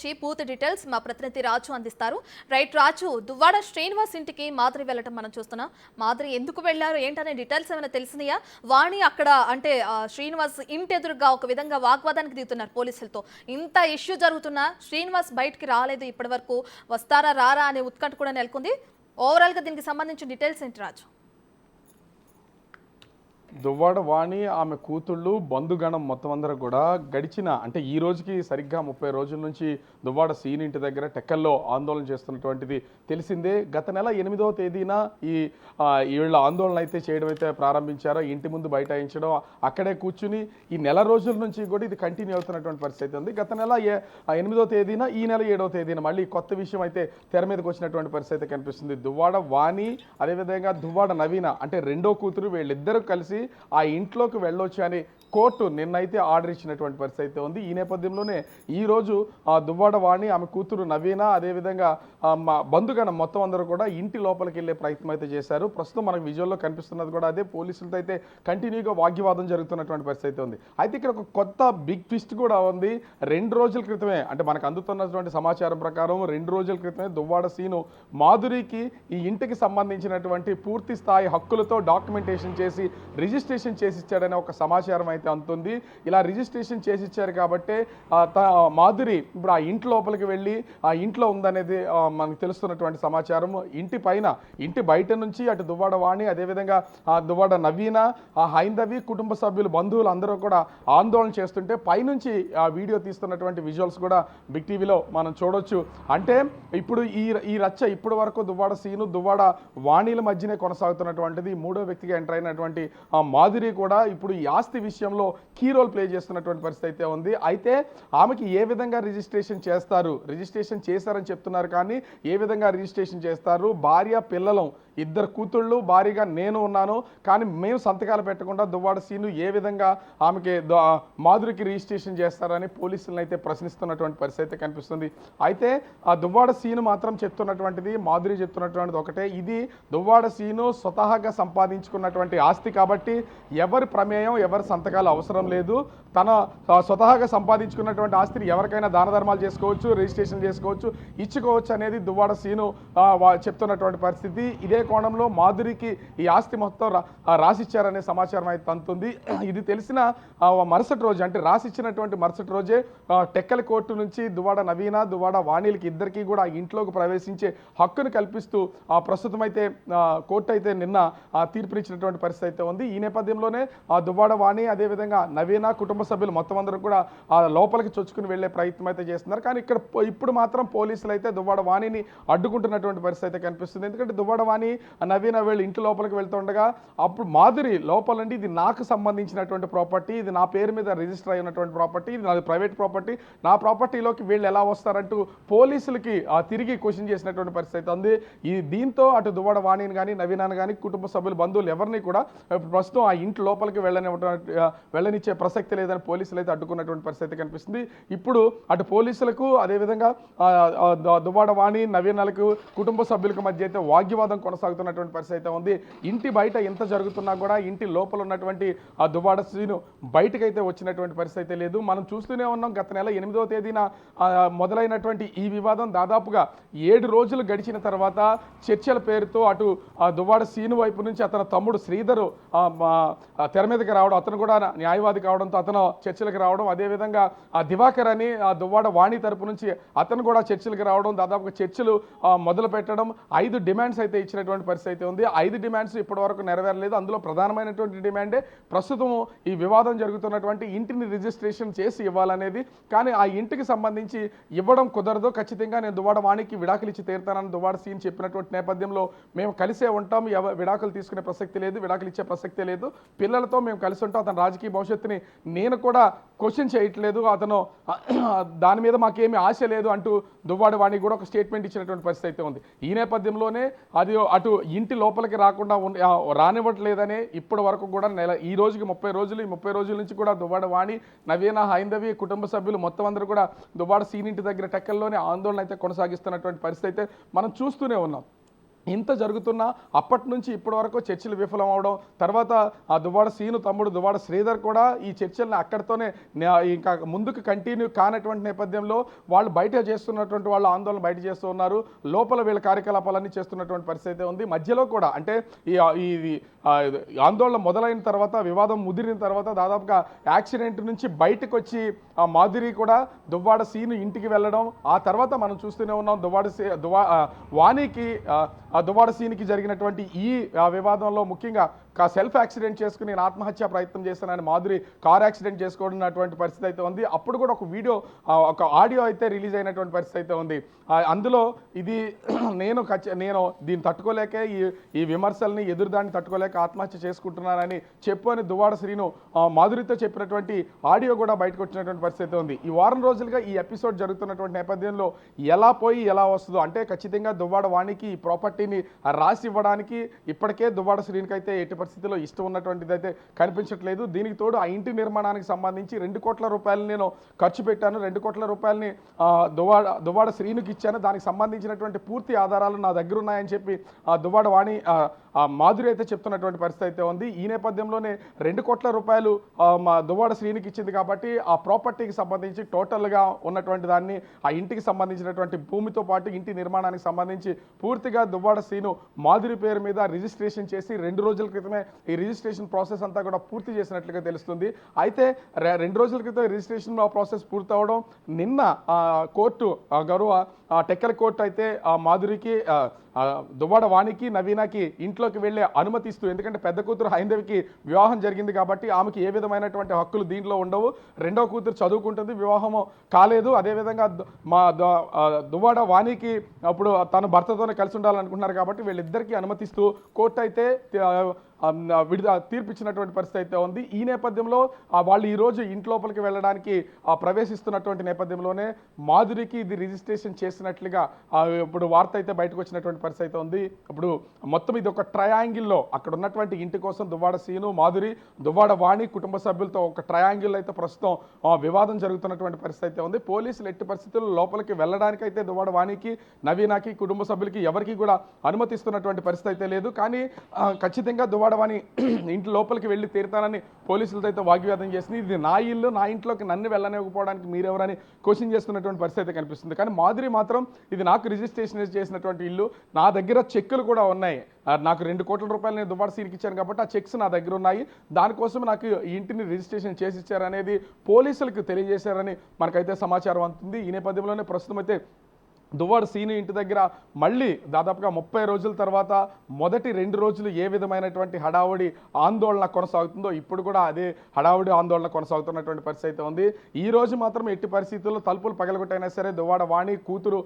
సంబంధించి పూర్తి డీటెయిల్స్ మా ప్రతినిధి రాజు అందిస్తారు. రైట్ రాజు, దువ్వాడ శ్రీనివాస్ ఇంటికి మాధురి వెళ్ళటం మనం చూస్తున్నాం. మాధురి ఎందుకు వెళ్లారు ఏంటనే డీటెయిల్స్ ఏమైనా తెలిసినాయా? వాణి అక్కడ అంటే శ్రీనివాస్ ఇంటి ఎదురుగా ఒక విధంగా వాగ్వాదానికి దిగుతున్నారు పోలీసులతో. ఇంత ఇష్యూ జరుగుతున్నా శ్రీనివాస్ బయటికి రాలేదు ఇప్పటి వరకు. వస్తారా రారా అనే ఉత్కంఠ కూడా నెలకొంది. ఓవరాల్ గా దీనికి సంబంధించిన డీటెయిల్స్ ఏంటి రాజు? దువ్వాడ వాణి ఆమె కూతుళ్ళు బంధుగణం మొత్తం అందరూ కూడా గడిచిన అంటే ఈ రోజుకి సరిగ్గా 30 రోజుల నుంచి దువ్వాడ సీన్ ఇంటి దగ్గర టెక్కల్లో ఆందోళన చేస్తున్నటువంటిది తెలిసిందే. గత నెల 8వ తేదీన వీళ్ళ ఆందోళన అయితే చేయడం అయితే ప్రారంభించారో, ఇంటి ముందు బైఠాయించడం, అక్కడే కూర్చుని ఈ నెల రోజుల నుంచి కూడా ఇది కంటిన్యూ అవుతున్నటువంటి పరిస్థితి ఉంది. గత నెల 8వ తేదీన, ఈ నెల 7వ తేదీన మళ్ళీ కొత్త విషయం అయితే తెర మీదకి వచ్చినటువంటి పరిస్థితి కనిపిస్తుంది. దువ్వాడ వాణి అదేవిధంగా దువ్వాడ నవీన అంటే రెండో కూతురు వీళ్ళిద్దరూ కలిసి ఆ ఇంట్లోకి వెళ్ళొచ్చు అని కోర్టు నిన్నైతే ఆర్డర్ ఇచ్చినటువంటి పరిస్థితి ఉంది. ఈ నేపథ్యంలోనే ఈరోజు దువ్వాడ వాణి ఆమె కూతురు నవీన అదేవిధంగా మా బంధుగణం మొత్తం అందరూ కూడా ఇంటి లోపలికి వెళ్ళే ప్రయత్నం అయితే చేశారు. ప్రస్తుతం మనకు విజువల్లో కనిపిస్తున్నది కూడా అదే. పోలీసులతో అయితే కంటిన్యూగా వాగ్వివాదం జరుగుతున్నటువంటి పరిస్థితి ఉంది. అయితే ఇక్కడ ఒక కొత్త బిగ్ ట్విస్ట్ కూడా ఉంది. 2 రోజుల క్రితమే అంటే మనకు అందుతున్నటువంటి సమాచారం ప్రకారం 2 రోజుల క్రితమే దువ్వాడ సీను మాధురికి ఈ ఇంటికి సంబంధించినటువంటి పూర్తి స్థాయి హక్కులతో డాక్యుమెంటేషన్ చేసి రిజిస్ట్రేషన్ చేసి ఇచ్చాడనే ఒక సమాచారం అయితే అందుతుంది. ఇలా రిజిస్ట్రేషన్ చేసి ఇచ్చారు కాబట్టి మాధురి ఇప్పుడు ఆ ఇంటి లోపలికి వెళ్ళి ఆ ఇంట్లో ఉందనేది మనకు తెలుస్తున్నటువంటి సమాచారం. ఇంటి బయట నుంచి అటు దువ్వాడ వాణి అదేవిధంగా దువ్వాడ నవీన హైందవి కుటుంబ సభ్యులు బంధువులు అందరూ కూడా ఆందోళన చేస్తుంటే పైనుంచి ఆ వీడియో తీస్తున్నటువంటి విజువల్స్ కూడా బిగ్ టీవీలో మనం చూడొచ్చు. అంటే ఇప్పుడు ఈ రచ్చ ఇప్పటి వరకు దువ్వాడ సీను దువ్వాడ వాణిల మధ్యనే కొనసాగుతున్నటువంటిది. మూడో వ్యక్తిగా ఎంటర్ అయినటువంటి మాధురి కూడా ఇప్పుడు ఈ ఆస్తి విషయంలో కీ రోల్ ప్లే చేస్తున్నటువంటి పరిస్థితి అయితే ఉంది. అయితే ఆమెకి ఏ విధంగా రిజిస్ట్రేషన్ చేస్తారని చెప్తున్నారు, కానీ ఏ విధంగా రిజిస్ట్రేషన్ చేస్తారు? భార్య పిల్లలు 2 కూతుళ్ళు, భారీగా నేను ఉన్నాను, కానీ మేము సంతకాలు పెట్టకుండా దువ్వాడ సీను ఏ విధంగా ఆమెకి మాధురికి రిజిస్ట్రేషన్ చేస్తారని పోలీసులను అయితే ప్రశ్నిస్తున్నటువంటి పరిస్థితి కనిపిస్తుంది. అయితే ఆ దువ్వాడ సీను మాత్రం చెప్తున్నటువంటిది, మాధురి చెప్తున్నటువంటిది ఒకటే. ఇది దువ్వాడ సీను స్వతహాగా సంపాదించుకున్నటువంటి ఆస్తి కాబట్టి ఎవరి ప్రమేయం ఎవరి సంతకాలు అవసరం లేదు. తన స్వతహాగా సంపాదించుకున్నటువంటి ఆస్తిని ఎవరికైనా దాన ధర్మాలు చేసుకోవచ్చు, రిజిస్ట్రేషన్ చేసుకోవచ్చు, ఇచ్చుకోవచ్చు అనేది దువ్వాడ సీను చెప్తున్నటువంటి పరిస్థితి. ఇదే కోణంలో మాధురికి ఈ ఆస్తి మొత్తం రాసిచ్చారనే సమాచారం అయితే అందుతుంది. ఇది తెలిసిన మరుసటి రోజు అంటే రాసిచ్చినటువంటి మరుసటి రోజే టెక్కల కోర్టు నుంచి దువ్వాడ నవీన దువ్వాడ వాణిలకి ఇద్దరికీ కూడా ఇంట్లోకి ప్రవేశించే హక్కును కల్పిస్తూ ప్రస్తుతం అయితే కోర్టు అయితే నిన్న తీర్పునిచ్చినటువంటి పరిస్థితి అయితే ఉంది. ఈ నేపథ్యంలోనే దువ్వాడ వాణి అదేవిధంగా నవీన కుటుంబ సభ్యులు మొత్తం అందరూ కూడా లోపలికి చొచ్చుకుని వెళ్లే ప్రయత్నం అయితే చేస్తున్నారు. కానీ ఇప్పుడు మాత్రం పోలీసులు అయితే దువ్వాడ వాణిని అడ్డుకుంటున్నటువంటి పరిస్థితి అయితే కనిపిస్తుంది. ఎందుకంటే దువ్వాడ వాణి నవీన వీళ్ళు ఇంటి లోపలికి వెళ్తుండగా అప్పుడు మాధురి లోపలండి ఇది నాకు సంబంధించినటువంటి ప్రాపర్టీ, ఇది నా పేరు మీద రిజిస్టర్ అయినటువంటి ప్రాపర్టీ, ఇది నాది ప్రైవేట్ ప్రాపర్టీ, నా ప్రాపర్టీలోకి వీళ్ళు ఎలా వస్తారంటూ పోలీసులకి తిరిగి క్వశ్చన్ చేసినటువంటి పరిస్థితి ఉంది. దీంతో అటు దువ్వాడ వాణిని కానీ నవీనాన్ని కానీ కుటుంబ సభ్యులు బంధువులు ఎవరిని కూడా ప్రస్తుతం ఆ ఇంటి లోపలికి వెళ్ళనిచ్చే ప్రసక్తి లేదని పోలీసులు అయితే అడ్డుకున్నటువంటి పరిస్థితి కనిపిస్తుంది. ఇప్పుడు అటు పోలీసులకు అదేవిధంగా దువ్వాడ వాణి నవీనాలకు కుటుంబ సభ్యులకు మధ్య అయితే వాగ్వివాదం కొనసాగుతున్నటువంటి పరిస్థితి అయితే ఉంది. ఇంటి బయట ఎంత జరుగుతున్నా కూడా ఇంటి లోపల ఉన్నటువంటి ఆ దువ్వాడ సీను బయటకైతే వచ్చినటువంటి పరిస్థితి లేదు. మనం చూస్తూనే ఉన్నాం. గత నెల 8వ తేదీన మొదలైనటువంటి ఈ వివాదం దాదాపుగా 7 రోజులు గడిచిన తర్వాత చర్చల పేరుతో అటు దువ్వాడ సీను వైపు నుంచి అతని తమ్ముడు శ్రీధరు తెర మీదకి రావడం, అతను కూడా న్యాయవాది కావడంతో అతను చర్చలకు రావడం, అదేవిధంగా దివాకర్ అని దువ్వాడ వాణి తరపు నుంచి అతను కూడా చర్చలకు రావడం, దాదాపుగా చర్చలు మొదలు పెట్టడం, 5 డిమాండ్స్ అయితే ఇచ్చినటువంటి పరిస్థితి అయితే ఉంది. 5 డిమాండ్స్ ఇప్పటి వరకు నెరవేరలేదు. అందులో ప్రధానమైనటువంటి డిమాండే ప్రస్తుతం ఈ వివాదం జరుగుతున్నటువంటి ఇంటిని రిజిస్ట్రేషన్ చేసి ఇవ్వాలనేది. కానీ ఆ ఇంటికి సంబంధించి ఇవ్వడం కుదరదు, ఖచ్చితంగా నేను దువ్వాడ వాణికి విడాకులు ఇచ్చి తీరుతానని దువ్వాడ సీన్ చెప్పినటువంటి నేపథ్యంలో మేము కలిసే ఉంటాం, విడాకులు తీసుకునే ప్రసక్తి లేదు, విడాకులు ఇచ్చే ప్రసక్తి లేదు, పిల్లలతో మేము కలిసి ఉంటాం, అతని రాజకీయ భవిష్యత్తుని నేను కూడా క్వశ్చన్ చేయట్లేదు, అతను దాని మీద మాకేమీ ఆశ లేదు అంటూ దువ్వాడ వాణి కూడా ఒక స్టేట్మెంట్ ఇచ్చినటువంటి పరిస్థితి అయితే ఉంది. ఈ నేపథ్యంలోనే అది అటు ఇంటి లోపలికి రానివ్వట్లేదనే ఇప్పటి వరకు కూడా ఈ రోజుకి 30 రోజులు, ఈ 30 రోజుల నుంచి కూడా దువ్వాడ వాణి నవీన హైందవి కుటుంబ సభ్యులు మొత్తం అందరూ కూడా దువ్వాడ సీన్ ఇంటి దగ్గర టెక్కల్లోనే ఆందోళన అయితే కొనసాగిస్తున్నటువంటి పరిస్థితి అయితే మనం చూస్తూనే ఉన్నాం. ఇంత జరుగుతున్నా అప్పటి నుంచి ఇప్పటి వరకు చర్చలు విఫలం అవడం, తర్వాత ఆ దువ్వాడ సీను తమ్ముడు దువ్వాడ శ్రీధర్ కూడా ఈ చర్చల్ని అక్కడితోనే ఇంకా ముందుకు కంటిన్యూ కానటువంటి నేపథ్యంలో వాళ్ళు బయట చేస్తున్నటువంటి వాళ్ళు ఆందోళన బయట చేస్తూ ఉన్నారు. లోపల వీళ్ళ కార్యకలాపాలన్నీ చేస్తున్నటువంటి పరిస్థితి ఉంది. మధ్యలో కూడా అంటే ఈ ఆందోళన మొదలైన తర్వాత, వివాదం ముదిరిన తర్వాత దాదాపుగా యాక్సిడెంట్ నుంచి బయటకు వచ్చి ఆ మాధురి కూడా దువ్వాడ సీను ఇంటికి వెళ్ళడం, ఆ తర్వాత మనం చూస్తూనే ఉన్నాం వాణికి దువ్వాడ సీనికి జరిగినటువంటి ఈ వివాదంలో ముఖ్యంగా సెల్ఫ్ యాక్సిడెంట్ చేసుకుని నేను ఆత్మహత్య ప్రయత్నం చేస్తానని మాధురి కార్ యాక్సిడెంట్ చేసుకోవడం పరిస్థితి అయితే ఉంది. అప్పుడు కూడా ఒక వీడియో, ఒక ఆడియో అయితే రిలీజ్ అయినటువంటి పరిస్థితి అయితే ఉంది. అందులో ఇది నేను దీన్ని తట్టుకోలేకే ఈ విమర్శల్ని ఎదురుదాన్ని తట్టుకోలేక ఆత్మహత్య చేసుకుంటున్నానని చెప్పని దువ్వాడ శ్రీను మాధురితో చెప్పినటువంటి ఆడియో కూడా బయటకు వచ్చినటువంటి పరిస్థితి ఉంది. ఈ వారం రోజులుగా ఈ ఎపిసోడ్ జరుగుతున్నటువంటి నేపథ్యంలో ఎలా పోయి ఎలా వస్తుందో, అంటే ఖచ్చితంగా దువ్వాడ వాణికి ఈ ప్రాపర్టీని రాసి ఇవ్వడానికి ఇప్పటికే దువ్వాడ శ్రీనికి అయితే ఎట్టి పరిస్థితిలో ఇష్టం ఉన్నటువంటిది అయితే కనిపించట్లేదు. దీనికి తోడు ఆ ఇంటి నిర్మాణానికి సంబంధించి 2 కోట్ల రూపాయలు నేను ఖర్చు పెట్టాను, 2 కోట్ల రూపాయలని దువ్వాడ శ్రీనుకి ఇచ్చాను, దానికి సంబంధించినటువంటి పూర్తి ఆధారాలు నా దగ్గర ఉన్నాయని చెప్పి దువ్వాడ వాణి మాధురి అయితే చెప్తున్నటువంటి పరిస్థితి అయితే ఉంది. ఈ నేపథ్యంలోనే 2 కోట్ల రూపాయలు మా దువ్వాడ శ్రీనికి ఇచ్చింది కాబట్టి ఆ ప్రాపర్టీకి సంబంధించి టోటల్గా ఉన్నటువంటి దాన్ని, ఆ ఇంటికి సంబంధించినటువంటి భూమితో పాటు ఇంటి నిర్మాణానికి సంబంధించి పూర్తిగా దువ్వాడ శ్రీను మాధురి పేరు మీద రిజిస్ట్రేషన్ చేసి 2 రోజుల క్రితమే ఈ రిజిస్ట్రేషన్ ప్రాసెస్ అంతా కూడా పూర్తి చేసినట్లుగా తెలుస్తుంది. అయితే 2 రోజుల క్రితం రిజిస్ట్రేషన్ ప్రాసెస్ పూర్తి అవడం, నిన్న కోర్టు గౌరవ టెక్కల కోర్టు అయితే మాధురికి దువ్వాడ వాణికి నవీనకి ఇంట్లోకి వెళ్ళే అనుమతిస్తూ, ఎందుకంటే పెద్ద కూతురు హైందవికి వివాహం జరిగింది కాబట్టి ఆమెకి ఏ విధమైనటువంటి హక్కులు దీంట్లో ఉండవు. రెండవ కూతురు చదువుకుంటుంది, వివాహము కాలేదు. అదేవిధంగా దువ్వాడ వాణికి అప్పుడు తన భర్తతోనే కలిసి ఉండాలనుకుంటున్నారు కాబట్టి వీళ్ళిద్దరికీ అనుమతిస్తూ కోర్టు అయితే తీర్పిచ్చినటువంటి పరిస్థితి అయితే ఉంది. ఈ నేపథ్యంలో వాళ్ళు ఈరోజు ఇంట్లోపలికి వెళ్ళడానికి ప్రవేశిస్తున్నటువంటి నేపథ్యంలోనే మాధురికి ఇది రిజిస్ట్రేషన్ చేసినట్లుగా ఇప్పుడు వార్త అయితే బయటకు వచ్చినటువంటి పరిస్థితి అయితే ఉంది. ఇప్పుడు మొత్తం ఇది ఒక ట్రయాంగిల్లో అక్కడ ఉన్నటువంటి ఇంటి కోసం దువ్వాడ సీను, మాధురి, దువ్వాడ వాణి కుటుంబ సభ్యులతో ఒక ట్రయాంగిల్ అయితే ప్రస్తుతం వివాదం జరుగుతున్నటువంటి పరిస్థితి అయితే ఉంది. పోలీసులు ఎట్టి పరిస్థితుల్లో లోపలికి వెళ్ళడానికి అయితే దువ్వాడ వాణికి, నవీనకి, కుటుంబ సభ్యులకి ఎవరికి కూడా అనుమతిస్తున్నటువంటి పరిస్థితి అయితే లేదు. కానీ ఖచ్చితంగా దువ్వాడ వాణి ఇంటి లోపలికి వెళ్ళి తీరుతానని పోలీసులతో అయితే వాగ్వాదం చేసింది. ఇది నా ఇల్లు, నా ఇంట్లోకి నన్ను వెళ్ళనివ్వకపోవడానికి మీరెవరని క్వశ్చన్ చేస్తున్నటువంటి పరిస్థితి అయితే కనిపిస్తుంది. కానీ మాధురి మాత్రం ఇది నాకు రిజిస్ట్రేషన్ చేసినటువంటి ఇల్లు, నా దగ్గర చెక్కులు కూడా ఉన్నాయి, నాకు 2 కోట్ల రూపాయలు నేను దువ్వాడ సీనికి ఇచ్చాను కాబట్టి ఆ చెక్స్ నా దగ్గర ఉన్నాయి, దానికోసం నాకు ఈ ఇంటిని రిజిస్ట్రేషన్ చేసి ఇచ్చారనేది పోలీసులకు తెలియజేశారని మనకైతే సమాచారం అందుతుంది. ఈ నేపథ్యంలోనే ప్రస్తుతం అయితే దువ్వాడ సీను ఇంటి దగ్గర మళ్ళీ దాదాపుగా 30 రోజుల తర్వాత మొదటి 2 రోజులు ఏ విధమైనటువంటి హడావుడి ఆందోళన కొనసాగుతుందో ఇప్పుడు కూడా అదే హడావుడి ఆందోళన కొనసాగుతున్నటువంటి పరిస్థితి అయితే ఉంది. ఈ రోజు మాత్రం ఎట్టి పరిస్థితుల్లో తలుపులు పగలగొట్టైనా సరే దువ్వాడ వాణి కూతురు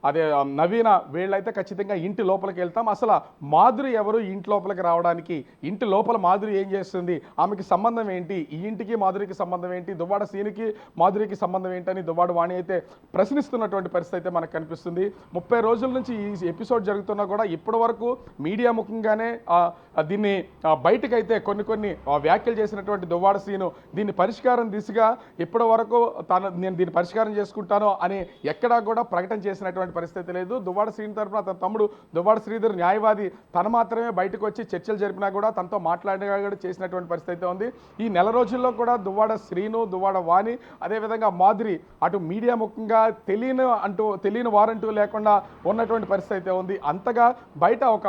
అదే నవీన వీళ్ళైతే ఖచ్చితంగా ఇంటి లోపలికి వెళ్తాం, అసలు మాధురి ఎవరు ఇంటి లోపలికి రావడానికి, ఇంటి లోపల మాధురి ఏం చేస్తుంది, ఆమెకి సంబంధం ఏంటి, ఈ ఇంటికి మాధురికి సంబంధం ఏంటి, దువ్వాడ సీనుకి మాధురికి సంబంధం ఏంటని దువ్వాడ వాణి అయితే ప్రశ్నిస్తున్నటువంటి పరిస్థితి అయితే మనకు కనిపిస్తుంది. 30 రోజుల నుంచి ఈ ఎపిసోడ్ జరుగుతున్నా కూడా ఇప్పటి వరకు మీడియా ముఖ్యంగానే దీన్ని బయటకైతే కొన్ని వ్యాఖ్యలు చేసినటువంటి దువ్వాడ సీను దీన్ని పరిష్కారం దిశగా ఇప్పటి వరకు నేను దీన్ని పరిష్కారం చేసుకుంటాను అని ఎక్కడా కూడా ప్రకటన చేసినటువంటి పరిస్థితి లేదు. దువ్వాడ శ్రీను తరఫున తన తమ్ముడు దువ్వాడ శ్రీధర్ న్యాయవాది తన మాత్రమే బయటకు వచ్చి చర్చలు జరిపినా కూడా తనతో మాట్లాడినా కూడా చేసినటువంటి పరిస్థితి ఉంది. ఈ నెల రోజుల్లో కూడా దువ్వాడ శ్రీను, దువ్వాడ వాణి, అదేవిధంగా మాధురి అటు మీడియా ముఖ్యంగా తెలియని వారంటూ లేకుండా ఉన్నటువంటి పరిస్థితి అయితే ఉంది. అంతగా బయట ఒక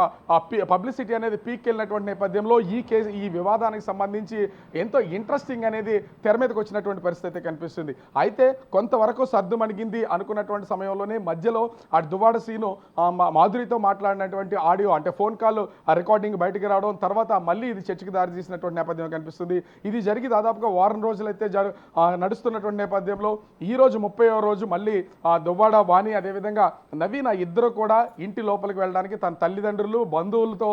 పబ్లిసిటీ అనేది పీక్ వెళ్ళినటువంటి నేపథ్యంలో ఈ వివాదానికి సంబంధించి ఎంతో ఇంట్రెస్టింగ్ అనేది తెర మీదకి వచ్చినటువంటి పరిస్థితి కనిపిస్తుంది. అయితే కొంతవరకు సర్దుమణిగింది అనుకున్నటువంటి సమయంలోనే మధ్యలో అటు దువ్వాడ సీను మాధురితో మాట్లాడినటువంటి ఆడియో అంటే ఫోన్ కాల్ రికార్డింగ్ బయటికి రావడం, తర్వాత మళ్ళీ ఇది చర్చకి దారి తీసినటువంటి నేపథ్యం కనిపిస్తుంది. ఇది జరిగి దాదాపుగా వారం రోజులైతే నడుస్తున్నటువంటి నేపథ్యంలో ఈ రోజు 30వ రోజు మళ్ళీ దువ్వాడ వాణి అదేవిధంగా నవీన ఇద్దరు కూడా ఇంటి లోపలికి వెళ్ళడానికి తన తల్లిదండ్రులు బంధువులతో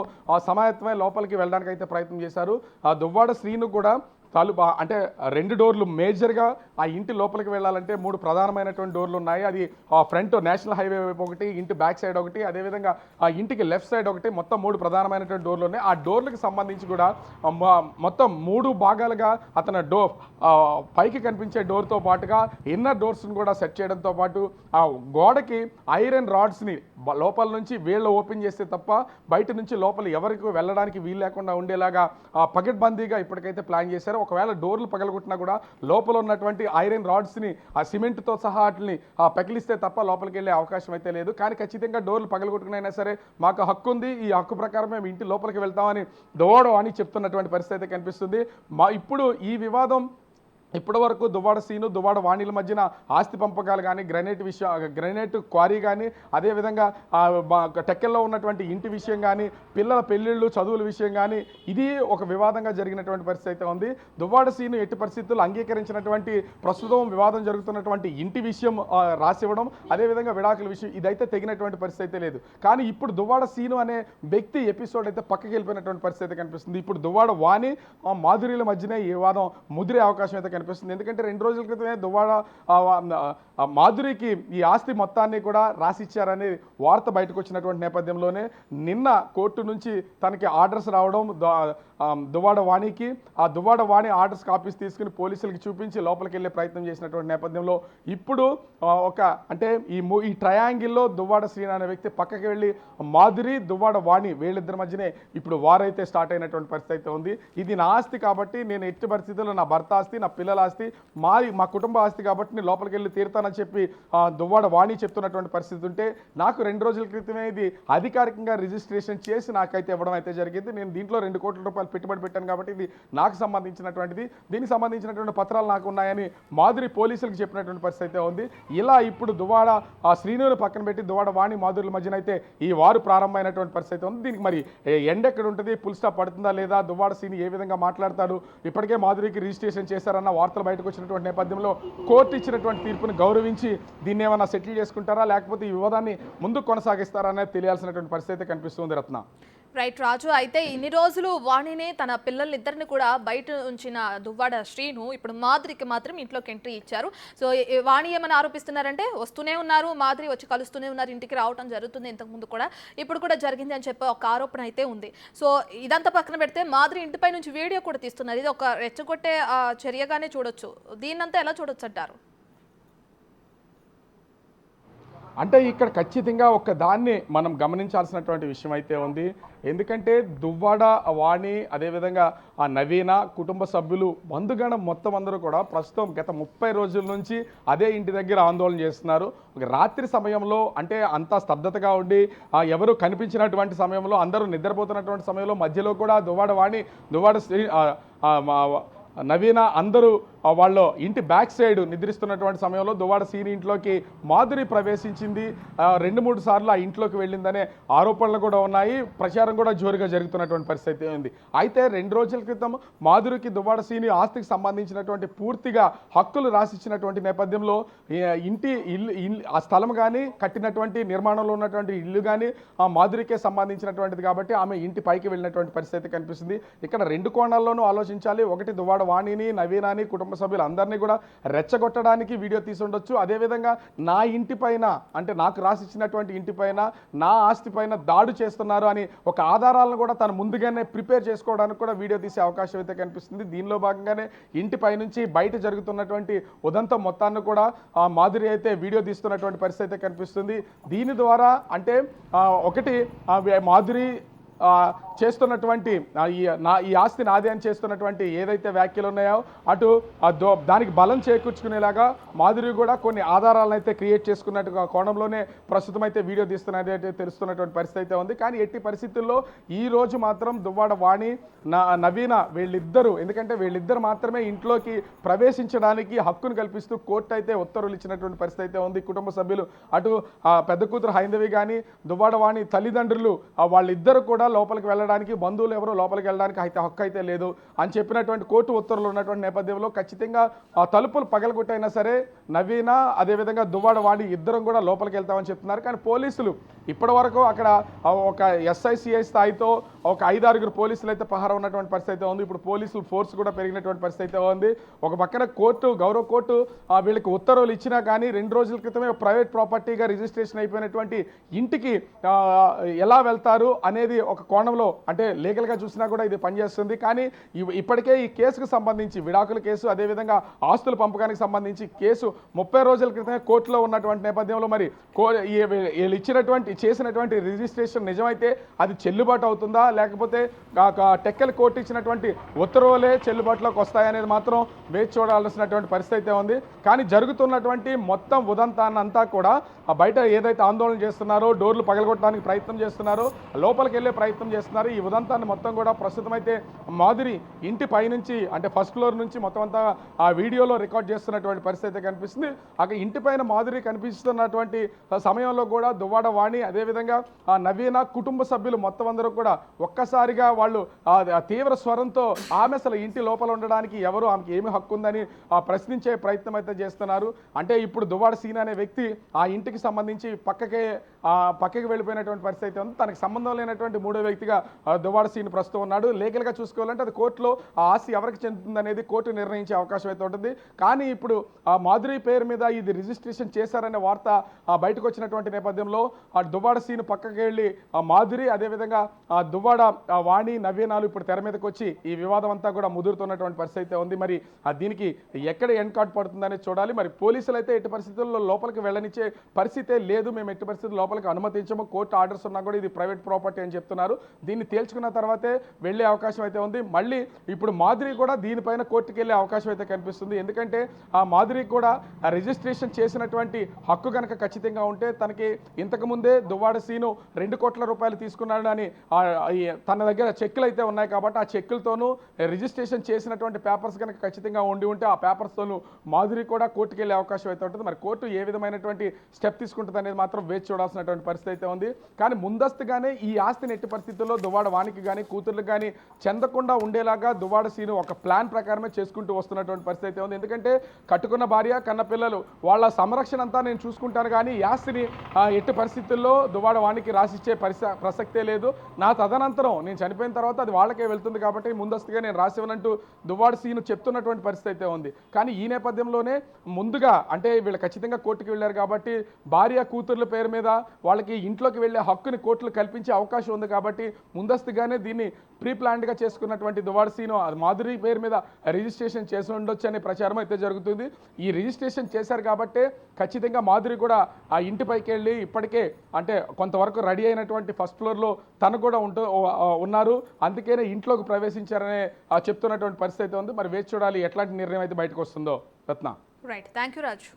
సమాయత్తమై లోపలికి వెళ్ళడానికి అయితే ప్రయత్నం చేశారు. దువ్వాడ శ్రీను కూడా అంటే 2 డోర్లు మేజర్గా ఆ ఇంటి లోపలికి వెళ్ళాలంటే 3 ప్రధానమైనటువంటి డోర్లు ఉన్నాయి. అది ఫ్రంట్ నేషనల్ హైవే వైపు ఒకటి, ఇంటి బ్యాక్ సైడ్ ఒకటి, అదేవిధంగా ఆ ఇంటికి లెఫ్ట్ సైడ్ ఒకటి, మొత్తం 3 ప్రధానమైనటువంటి డోర్లు ఉన్నాయి. ఆ డోర్లకు సంబంధించి కూడా మొత్తం 3 భాగాలుగా అతను పైకి కనిపించే డోర్తో పాటుగా ఇన్నర్ డోర్స్ని కూడా సెట్ చేయడంతో పాటు ఆ గోడకి ఐరన్ రాడ్స్ని లోపల నుంచి వీళ్ళు ఓపెన్ చేస్తే తప్ప బయట నుంచి లోపల ఎవరికి వెళ్ళడానికి వీలు లేకుండా ఉండేలాగా పకడ్బందీగా ఇప్పటికైతే ప్లాన్ చేశారు. ఒకవేళ డోర్లు పగలగొట్టినా కూడా లోపల ఉన్నటువంటి ఐరన్ రాడ్స్ని ఆ సిమెంట్తో సహా వాటిని పగిలిస్తే తప్ప లోపలికి వెళ్ళే అవకాశం అయితే లేదు. కానీ ఖచ్చితంగా డోర్లు పగలగొట్టుకునైనా సరే మాకు హక్కు ఉంది, ఈ హక్కు ప్రకారం మేము ఇంటి లోపలికి వెళ్తామని దువ్వాడ అని చెప్తున్నటువంటి పరిస్థితి అయితే కనిపిస్తుంది. ఇప్పుడు ఈ వివాదం ఇప్పటి వరకు దువ్వాడ సీను దువ్వాడ వాణిల మధ్యన ఆస్తి పంపకాలు కానీ గ్రనైట్ క్వారీ కానీ అదేవిధంగా టెక్కల్లో ఉన్నటువంటి ఇంటి విషయం కానీ పిల్లల పెళ్ళిళ్ళు చదువుల విషయం కానీ ఇది ఒక వివాదంగా జరిగినటువంటి పరిస్థితి అయితే ఉంది. దువ్వాడ సీను ఎట్టి పరిస్థితుల్లో అంగీకరించినటువంటి ప్రస్తుతం వివాదం జరుగుతున్నటువంటి ఇంటి విషయం రాసివ్వడం, అదేవిధంగా విడాకుల విషయం ఇదైతే తెగినటువంటి పరిస్థితి అయితే లేదు. కానీ ఇప్పుడు దువ్వాడ సీను అనే వ్యక్తి ఎపిసోడ్ అయితే పక్కకి వెళ్ళిపోయినటువంటి పరిస్థితి అయితే కనిపిస్తుంది. ఇప్పుడు దువ్వాడ వాణి మాధుర్యుల మధ్యనే ఈ వివాదం ముదిరే అవకాశం అయితే కనిపిస్తుంది. ఎందుకంటే 2 రోజుల క్రితమే దువ్వాడ మాధురికి ఈ ఆస్తి మొత్తాన్ని కూడా రాసిచ్చారనే వార్త బయటకు వచ్చినటువంటి నేపథ్యంలోనే నిన్న కోర్టు నుంచి తనకి ఆర్డర్స్ రావడం, దువ్వాడ వాణికి ఆ దువ్వాడ వాణి ఆర్డర్స్ కాపీస్ తీసుకుని పోలీసులకి చూపించి లోపలికి వెళ్ళే ప్రయత్నం చేసినటువంటి నేపథ్యంలో ఇప్పుడు అంటే ఈ ట్రయాంగిల్లో దువ్వాడ శ్రీను అనే వ్యక్తి పక్కకి వెళ్ళి మాధురి దువ్వాడ వాణి వీళ్ళిద్దరి మధ్యనే ఇప్పుడు వారైతే స్టార్ట్ అయినటువంటి పరిస్థితి అయితే ఉంది. ఇది నా ఆస్తి కాబట్టి నేను ఎట్టి పరిస్థితుల్లో నా భర్త ఆస్తి, నా పిల్లల ఆస్తి, మా కుటుంబ ఆస్తి కాబట్టి నేను లోపలికి వెళ్ళి తీరుతానని చెప్పి దువ్వాడ వాణి చెప్తున్నటువంటి పరిస్థితి ఉంటే, నాకు 2 రోజుల క్రితమే ఇది అధికారికంగా రిజిస్ట్రేషన్ చేసి నాకైతే ఇవ్వడం అయితే జరిగింది. నేను దీంట్లో 2 కోట్ల రూపాయలు పెట్టుబడి పెట్టాను కాబట్టి ఇది నాకు సంబంధించినటువంటిది, దీనికి సంబంధించినటువంటి పత్రాలు నాకు ఉన్నాయని మాధురి పోలీసులకు చెప్పినటువంటి పరిస్థితి అయితే ఉంది. ఇలా ఇప్పుడు దువ్వాడ శ్రీనుని పక్కన పెట్టి దువ్వాడ వాణి మాధురుల మధ్యన అయితే ఈ వారు ప్రారంభమైనటువంటి పరిస్థితి ఉంది. దీనికి మరి ఎండ్ ఎక్కడ ఉంటుంది, ఫుల్ స్టాప్ పడుతుందా లేదా, దువ్వాడ శ్రీను ఏ విధంగా మాట్లాడతాడు, ఇప్పటికే మాధురికి రిజిస్ట్రేషన్ చేశారన్న వార్తలు బయటకు వచ్చినటువంటి నేపథ్యంలో కోర్టు ఇచ్చినటువంటి తీర్పుని గౌరవించి దీన్ని ఏమైనా సెటిల్ చేసుకుంటారా లేకపోతే ఈ వివాదాన్ని ముందుకు కొనసాగిస్తారా అనేది తెలియాల్సినటువంటి పరిస్థితి కనిపిస్తుంది. రత్న రైట్ రాజు, అయితే ఇన్ని రోజులు వాణినే తన పిల్లలిద్దరిని కూడా బయట ఉంచిన దువ్వాడ శ్రీను ఇప్పుడు మాధురికి మాత్రం ఇంట్లోకి ఎంట్రీ ఇచ్చారు. సో వాణి ఏమని ఆరోపిస్తున్నారంటే వస్తూనే ఉన్నారు, మాధురి వచ్చి కలుస్తూనే ఉన్నారు, ఇంటికి రావడం జరుగుతుంది, ఇంతకుముందు కూడా ఇప్పుడు కూడా జరిగింది అని చెప్పి ఒక ఆరోపణ అయితే ఉంది. సో ఇదంతా పక్కన పెడితే మాధురి ఇంటిపై నుంచి వీడియో కూడా తీస్తున్నారు. ఇది ఒక రెచ్చగొట్టే చర్యగానే చూడొచ్చు. దీన్నంతా ఎలా చూడొచ్చు అంటారు? అంటే ఇక్కడ ఖచ్చితంగా ఒక దాన్ని మనం గమనించాల్సినటువంటి విషయం అయితే ఉంది. ఎందుకంటే దువ్వాడ వాణి అదేవిధంగా ఆ నవీన కుటుంబ సభ్యులు బంధుగణం మొత్తం అందరూ కూడా ప్రస్తుతం గత 30 రోజుల నుంచి అదే ఇంటి దగ్గర ఆందోళన చేస్తున్నారు. ఒక రాత్రి సమయంలో అంటే అంతా స్తబ్దతగా ఉండి ఎవరు కనిపించినటువంటి సమయంలో అందరూ నిద్రపోతున్నటువంటి సమయంలో మధ్యలో కూడా దువ్వాడ వాణి దువ్వాడ శ్రీ నవీన అందరూ వాళ్ళు ఇంటి బ్యాక్ సైడ్ నిద్రిస్తున్నటువంటి సమయంలో దువ్వాడ సీని ఇంట్లోకి మాధురి ప్రవేశించింది, 2-3 సార్లు ఆ ఇంట్లోకి వెళ్ళిందనే ఆరోపణలు కూడా ఉన్నాయి. ప్రచారం కూడా జోరుగా జరుగుతున్నటువంటి పరిస్థితి ఉంది. అయితే 2 రోజుల క్రితం మాధురికి దువ్వాడ సీని ఆస్తికి సంబంధించినటువంటి పూర్తిగా హక్కులు రాసిచ్చినటువంటి నేపథ్యంలో ఇల్లు ఆ స్థలం కానీ కట్టినటువంటి నిర్మాణంలో ఉన్నటువంటి ఇల్లు కానీ ఆ మాధురికే సంబంధించినటువంటిది కాబట్టి ఆమె ఇంటి పైకి వెళ్ళినటువంటి పరిస్థితి కనిపిస్తుంది. ఇక్కడ 2 కోణాల్లోనూ ఆలోచించాలి. ఒకటి దువ్వాడ వాణిని నవీనాని కుటుంబ సభ్యులు అందరినీ కూడా రెచ్చగొట్టడానికి వీడియో తీసి ఉండొచ్చు. అదేవిధంగా నా ఇంటి పైన అంటే నాకు రాసిచ్చినటువంటి ఇంటి పైన నా ఆస్తి పైన దాడి చేస్తున్నారు అని ఒక ఆధారాలను కూడా తను ముందుగానే ప్రిపేర్ చేసుకోవడానికి కూడా వీడియో తీసే అవకాశం అయితే కనిపిస్తుంది. దీనిలో భాగంగానే ఇంటిపై నుంచి బయట జరుగుతున్నటువంటి ఉదంతం మొత్తాన్ని కూడా మాధురి అయితే వీడియో తీస్తున్నటువంటి పరిస్థితి అయితే కనిపిస్తుంది. దీని ద్వారా అంటే ఒకటి మాధురి చేస్తున్నటువంటి ఈ ఆస్తి నాదే అని చేస్తున్నటువంటి ఏదైతే వ్యాఖ్యలు ఉన్నాయో అటు దానికి బలం చేకూర్చుకునేలాగా మాధురి కూడా కొన్ని ఆధారాలను అయితే క్రియేట్ చేసుకున్నట్టుగా కోణంలోనే ప్రస్తుతం అయితే వీడియో తీస్తున్నది అయితే తెలుస్తున్నటువంటి పరిస్థితి అయితే ఉంది. కానీ ఎట్టి పరిస్థితుల్లో ఈ రోజు మాత్రం దువ్వాడ వాణి నవీన వీళ్ళిద్దరూ ఎందుకంటే వీళ్ళిద్దరు మాత్రమే ఇంట్లోకి ప్రవేశించడానికి హక్కును కల్పిస్తూ కోర్టు అయితే ఉత్తర్వులు ఇచ్చినటువంటి పరిస్థితి అయితే ఉంది. కుటుంబ సభ్యులు అటు పెద్ద కూతురు హైందవి కానీ దువ్వాడ వాణి తల్లిదండ్రులు వాళ్ళిద్దరు కూడా లోపలికి వెళ్ళడానికి బంధువులు ఎవరో లోపలికి వెళ్ళడానికి అయితే హక్కు అయితే లేదు అని చెప్పినటువంటి కోర్టు ఉత్తర్వులు ఉన్నటువంటి నేపథ్యంలో ఖచ్చితంగా తలుపులు పగలగొట్టైనా సరే నవీన అదేవిధంగా దువ్వాడ వాణి ఇద్దరం కూడా లోపలికి వెళ్తామని చెప్తున్నారు. కానీ పోలీసులు ఇప్పటి వరకు అక్కడ ఒక SICI స్థాయితో ఒక 5-6 పోలీసులు అయితే పహారా ఉన్నటువంటి పరిస్థితి అయితే ఉంది. ఇప్పుడు పోలీసులు ఫోర్స్ కూడా పెరిగినటువంటి పరిస్థితి అయితే ఉంది. ఒక పక్కన గౌరవ కోర్టు వీళ్ళకి ఉత్తర్వులు ఇచ్చినా కానీ 2 రోజుల క్రితమే ప్రైవేట్ ప్రాపర్టీగా రిజిస్ట్రేషన్ అయిపోయినటువంటి ఇంటికి ఎలా వెళ్తారు అనేది ఒక కోణంలో అంటే లీగల్గా చూసినా కూడా ఇది పనిచేస్తుంది. కానీ ఇప్పటికే ఈ కేసుకు సంబంధించి విడాకుల కేసు అదేవిధంగా ఆస్తుల పంపకానికి సంబంధించి కేసు 30 రోజుల క్రితమే కోర్టులో ఉన్నటువంటి నేపథ్యంలో మరి వీళ్ళు చేసినటువంటి రిజిస్ట్రేషన్ నిజమైతే అది చెల్లుబాటు అవుతుందా లేకపోతే టెక్కల్ కోర్టు ఇచ్చినటువంటి ఉత్తర్వులే చెల్లుబాటులోకి వస్తాయనేది మాత్రం వేచి చూడాల్సినటువంటి పరిస్థితి అయితే ఉంది. కానీ జరుగుతున్నటువంటి మొత్తం ఉదంతాన్నంతా కూడా బయట ఏదైతే ఆందోళన చేస్తున్నారో డోర్లు పగలగొట్టడానికి ప్రయత్నం చేస్తున్నారో లోపలికి వెళ్ళే ప్రయత్నం చేస్తున్నారు. ఈ ఉదంతాన్ని మొత్తం కూడా ప్రస్తుతం అయితే మాధురి ఇంటి పైనుంచి అంటే ఫస్ట్ ఫ్లోర్ నుంచి మొత్తం అంతా ఆ వీడియోలో రికార్డ్ చేస్తున్నటువంటి పరిస్థితి కనిపిస్తుంది. అక్కడ ఇంటి పైన మాధురి కనిపిస్తున్నటువంటి సమయంలో కూడా దువ్వాడ వాణి అదేవిధంగా నవీన కుటుంబ సభ్యులు మొత్తం అందరూ కూడా ఒక్కసారిగా వాళ్ళు తీవ్ర స్వరంతో ఆమె అసలు ఇంటి లోపల ఉండడానికి ఎవరు ఆమెకి ఏమి హక్కు ఉందని ప్రశ్నించే ప్రయత్నం అయితే చేస్తున్నారు. అంటే ఇప్పుడు దువ్వాడ సీన్ అనే వ్యక్తి ఆ ఇంటికి సంబంధించి పక్కకి వెళ్ళిపోయినటువంటి పరిస్థితి అయితే ఉంది. తనకి సంబంధం లేనటువంటి మూడో వ్యక్తిగా దువ్వాడ సీన్ ప్రస్తుతం ఉన్నాడు. లీగల్గా చూసుకోవాలంటే అది కోర్టులో ఆ ఆస్తి ఎవరికి చెందుతుంది అనేది కోర్టు నిర్ణయించే అవకాశం అయితే ఉంటుంది. కానీ ఇప్పుడు ఆ మాధురి పేరు మీద ఇది రిజిస్ట్రేషన్ చేశారనే వార్త బయటకు వచ్చినటువంటి నేపథ్యంలో ఆ దువ్వాడ సీన్ పక్కకి వెళ్ళి ఆ మాధురి అదేవిధంగా ఆ దువ్వాడ వాణి నవీనాలు ఇప్పుడు తెర మీదకి వచ్చి ఈ వివాదం అంతా కూడా ముదురుతున్నటువంటి పరిస్థితి అయితే ఉంది. మరి దీనికి ఎక్కడ ఎండ్ కార్డ్ పడుతుందనేది చూడాలి. మరి పోలీసులు అయితే ఎట్టి పరిస్థితుల్లో లోపలికి వెళ్ళనిచ్చే పరిస్థితే లేదు, మేము ఎట్టి పరిస్థితుల్లో లోపలికి అనుమతించము, కోర్టు ఆర్డర్స్ ఉన్నా కూడా ఇది ప్రైవేట్ ప్రాపర్టీ అని చెప్తున్నారు. దీన్ని తేల్చుకున్న తర్వాతే వెళ్ళే అవకాశం అయితే ఉంది. మళ్ళీ ఇప్పుడు మాధురి కూడా దీనిపైన కోర్టుకి వెళ్ళే అవకాశం అయితే కనిపిస్తుంది. ఎందుకంటే ఆ మాధురి కూడా రిజిస్ట్రేషన్ చేసినటువంటి హక్కు కనుక ఖచ్చితంగా ఉంటే తనకి ఇంతకుముందే దువ్వాడ సీను 2 కోట్ల రూపాయలు తీసుకున్నాడని తన దగ్గర చెక్కులు అయితే ఉన్నాయి కాబట్టి ఆ చెక్కులతోనూ రిజిస్ట్రేషన్ చేసినటువంటి పేపర్స్ కనుక ఖచ్చితంగా ఉంటే ఆ పేపర్స్తోనూ మాధురి కూడా కోర్టుకి వెళ్ళే అవకాశం అయితే ఉంటుంది. మరి కోర్టు ఏ విధమైనటువంటి స్టెప్ తీసుకుంటుంది అనేది మాత్రం వేచి చూడాల్సినటువంటి పరిస్థితి అయితే ఉంది. కానీ ముందస్తుగానే ఈ ఆస్తిని ఎట్టి పరిస్థితుల్లో దువ్వాడ వానికి కానీ కూతుర్లకు కానీ చెందకుండా ఉండేలాగా దువ్వాడ సీను ఒక ప్లాన్ ప్రకారమే చేసుకుంటూ వస్తున్నటువంటి పరిస్థితి అయితే ఉంది. ఎందుకంటే కట్టుకున్న భార్య కన్న పిల్లలు వాళ్ళ సంరక్షణ అంతా నేను చూసుకుంటాను కానీ ఈ ఆస్తిని ఎట్టి పరిస్థితుల్లో దువ్వాడ వానికి రాసిచ్చే ప్రసక్తే లేదు. నా తదనంతరం నేను చనిపోయిన తర్వాత అది వాళ్ళకే వెళ్తుంది కాబట్టి ముందస్తుగా నేను రాసివ్వనంటూ దువ్వాడ సీను చెప్తున్నటువంటి పరిస్థితి అయితే ఉంది. కానీ ఈ నేపథ్యంలోనే ముందుగా అంటే వీళ్ళు ఖచ్చితంగా కోర్టుకి వెళ్ళారు కాబట్టి భార్య కూతుర్ల పేరు మీద వాళ్ళకి ఇంట్లోకి వెళ్ళే హక్కుని కోర్టులు కల్పించే అవకాశం ఉంది కాబట్టి ముందస్తుగానే దీన్ని ప్రీ ప్లాన్డ్గా చేసుకున్నటువంటి దువ్వాడ సీను మాధురి పేరు మీద రిజిస్ట్రేషన్ చేసి ఉండొచ్చు అనే ప్రచారం అయితే జరుగుతుంది. ఈ రిజిస్ట్రేషన్ చేశారు కాబట్టే ఖచ్చితంగా మాధురి కూడా ఆ ఇంటిపైకి వెళ్ళి ఇప్పటికే అంటే కొంతవరకు రెడీ అయినటువంటి ఫస్ట్ ఫ్లోర్లో తను కూడా ఉన్నారు. అందుకనే ఇంట్లోకి ప్రవేశించారనే చెప్తున్నటువంటి పరిస్థితి అయితే ఉంది. మరి వేచి చూడాలి ఎట్లాంటి నిర్ణయం అయితే బయటకు వస్తుందో. రత్న రైట్, థ్యాంక్ యూ రాజు.